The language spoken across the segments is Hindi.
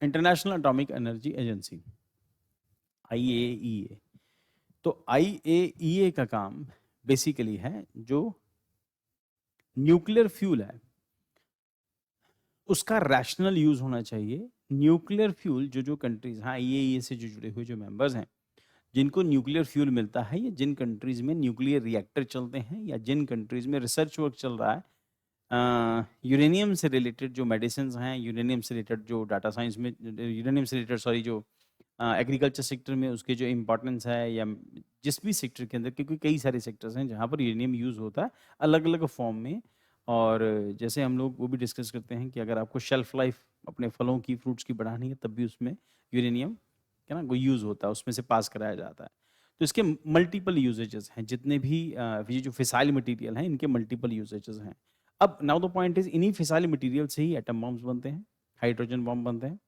International atomic energy agency, IAEA। तो IAEA का काम बेसिकली है जो न्यूक्लियर फ्यूल है उसका रैशनल यूज होना चाहिए। न्यूक्लियर फ्यूल जो कंट्रीज हाँ IAEA से जो जुड़े हुए जो मेंबर्स हैं जिनको न्यूक्लियर फ्यूल मिलता है या जिन कंट्रीज में न्यूक्लियर रिएक्टर चलते हैं या जिन कंट्रीज में रिसर्च वर्क चल रहा है यूरेनियम से रिलेटेड जो मेडिसिन हैं, यूरेनियम से रिलेटेड जो डाटा साइंस में, यूरेनियम से रिलेटेड सॉरी जो एग्रीकल्चर सेक्टर में उसके जो इम्पोर्टेंस है या जिस भी सेक्टर के अंदर, क्योंकि कई सारे सेक्टर्स हैं जहाँ पर यूरेनियम यूज़ होता है अलग अलग फॉर्म में। और जैसे हम लोग वो भी डिस्कस करते हैं कि अगर आपको शेल्फ लाइफ अपने फलों की फ्रूट्स की बढ़ानी है तब भी उसमें यूरेनियम क्या ना वो यूज़ होता है, उसमें से पास कराया जाता है। तो इसके मल्टीपल यूजेजेस हैं, जितने भी ये जो फिसाइल मटेरियल हैं इनके मल्टीपल यूजेजेस हैं। अब नाउ द पॉइंट इज इन्हीं फिसाइल मटेरियल से ही एटम बम्स बनते हैं, हाइड्रोजन बम बनते हैं।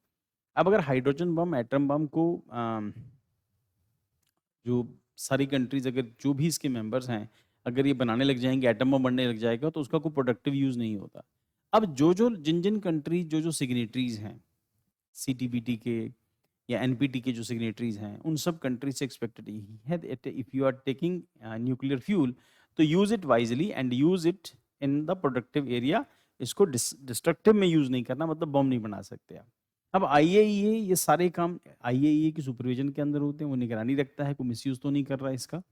अब अगर हाइड्रोजन बम एटम बम को जो सारी कंट्रीज अगर जो भी इसके मेंबर्स हैं अगर ये बनाने लग जाएंगे, एटम बम बनने लग जाएगा तो उसका कोई प्रोडक्टिव यूज नहीं होता। अब जिन जिन कंट्रीज जो सिग्नेटरीज हैं CTBT के या NPT के जो सिग्नेटरीज हैं उन सब कंट्रीज से एक्सपेक्टेड यही है that if you are taking nuclear fuel तो use it wisely and use it in the productive area. इसको डिस्ट्रक्टिव में यूज नहीं करना, मतलब बम नहीं बना सकते आप। अब IAEA ये सारे काम IAEA की सुपरविजन के अंदर होते हैं, वो निगरानी रखता है, कोई मिसयूज तो नहीं कर रहा है इसका।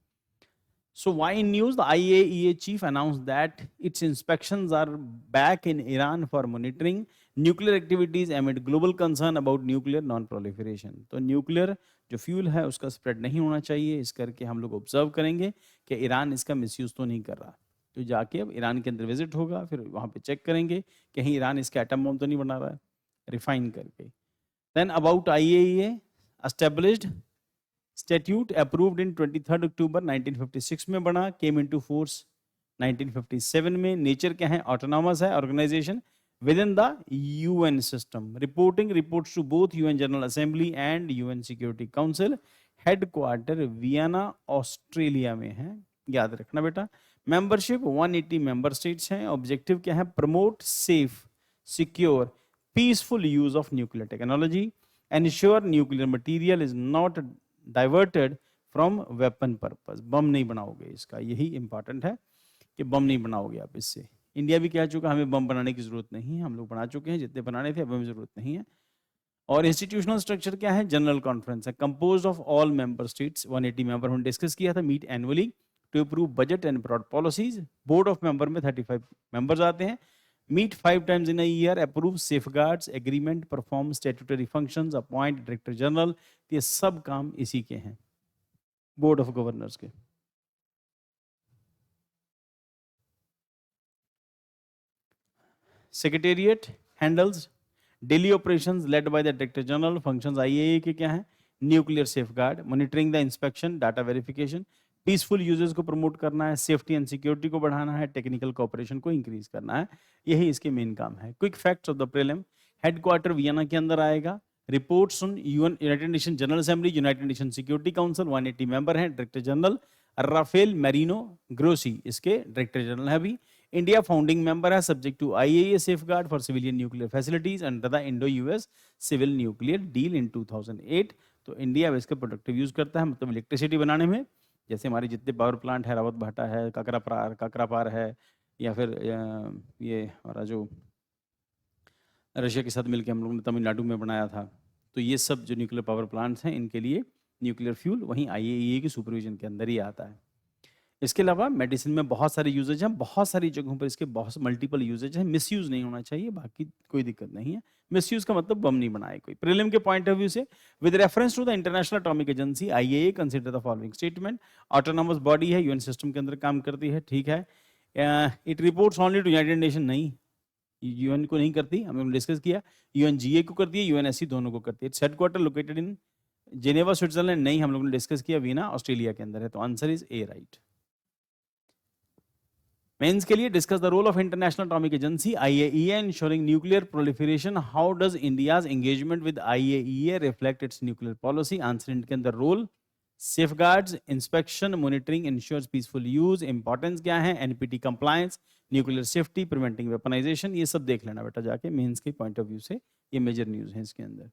So why in news the IAEA chief announced that its inspections are back in Iran for monitoring nuclear activities amid global concern about nuclear non-proliferation। तो न्यूक्लियर जो फ्यूल है उसका स्प्रेड नहीं होना चाहिए, इस करके हम लोग ऑब्जर्व करेंगे कि ईरान इसका मिसयूज तो नहीं कर रहा। तो जाके अब ईरान के अंदर विजिट होगा, फिर वहाँ पे चेक करेंगे कहीं ईरान इसका एटम बम तो नहीं बना रहा है, रिफाइन करके। Then about IAEA established statute approved in 23 October 1956 में बना, came into force 1957 में। नेचर क्या है, ऑटोनॉमस है organisation within the UN system, reporting reports to both UN general assembly and UN security council. Headquarter Vienna Australia में है, याद रखना बेटा। मेंबरशिप 180 मेंबर स्टेट्स हैं। ऑब्जेक्टिव क्या है, promote safe secure peaceful use of nuclear technology, ensure nuclear material is not diverted from weapon purpose. Bomb नहीं बनाओगे, इसका यही इंपॉर्टेंट है कि बम नहीं बनाओगे आप इससे। इंडिया भी कह चुका हमें बम बनाने की जरूरत नहीं है, हम लोग बना चुके हैं जितने बनाने थे, अब हमें जरूरत नहीं है। और इंस्टीट्यूशनल स्ट्रक्चर क्या है, जनरल कॉन्फ्रेंस है composed of all member states, 180 member हमने डिस्कस किया था। Meet annually to approve budget and broad policies. Board of member में 35 मेंबर्स आते हैं। Meet 5 times in a year, approve safeguards agreement, perform statutory functions, appoint director general. ये सब काम इसी के हैं, बोर्ड ऑफ गवर्नर्स के। Secretariat handles daily operations led by the director general. Functions IAEA के क्या हैं, nuclear safeguard, monitoring the inspection, data verification, peaceful uses को प्रमोट करना है, सेफ्टी एंड सिक्योरिटी को बढ़ाना है, टेक्निकल कोऑपरेशन को इंक्रीज करना है, यही इसके मेन काम है। Quick facts of the prelim, headquarter Vienna के अंदर आएगा। Reports on United Nation General Assembly, United Nation Security Council, 180 member हैं। Director general Rafael Mariano Grossi इसके डायरेक्टर जनरल है अभी। इंडिया फाउंडिंग मेंबर है, subject to IAEA safeguard for civilian nuclear facilities under the Indo US civil nuclear deal in 2008। तो इंडिया इसका प्रोडक्टिव यूज करता है, मतलब इलेक्ट्रिसिटी बनाने में। जैसे हमारे जितने पावर प्लांट है, रावत भाटा है, काकरापार है, या फिर ये हमारा जो रशिया के साथ मिलकर हम लोगों ने तमिलनाडु में बनाया था। तो ये सब जो न्यूक्लियर पावर प्लांट्स हैं इनके लिए न्यूक्लियर फ्यूल वहीं IAEA की सुपरविजन के अंदर ही आता है। इसके अलावा मेडिसिन में बहुत सारे यूजेज हैं, बहुत सारी जगहों पर इसके बहुत मल्टीपल यूजेज हैं। मिसयूज नहीं होना चाहिए, बाकी कोई दिक्कत नहीं है। मिसयूज का मतलब बम नहीं बनाए कोई। प्रीलिम के पॉइंट ऑफ व्यू से, with reference to the international atomic agency IAEA consider the following statement. Autonomous body है, UN सिस्टम के अंदर काम करती है, ठीक है। It reports only to United Nation, नहीं UN को नहीं करती, हमने डिस्कस किया। UNGA को करती है, UNSC दोनों को करती है। Its headquarter located in Geneva Switzerland, नहीं हम लोगों ने डिस्कस किया, वीना ऑस्ट्रेलिया के अंदर है। तो answer is A right. Mains के लिए discuss the role of international atomic agency IAEA ensuring nuclear proliferation. How does India's engagement with IAEA reflect its nuclear policy? Answer इनके अंदर role, safeguards, inspection, monitoring, ensures peaceful use. Importance क्या है, NPT compliance, nuclear safety, preventing weaponisation. ये सब देख लेना बेटा जाके मेंस के पॉइंट ऑफ व्यू से, ये मेजर न्यूज है इसके अंदर।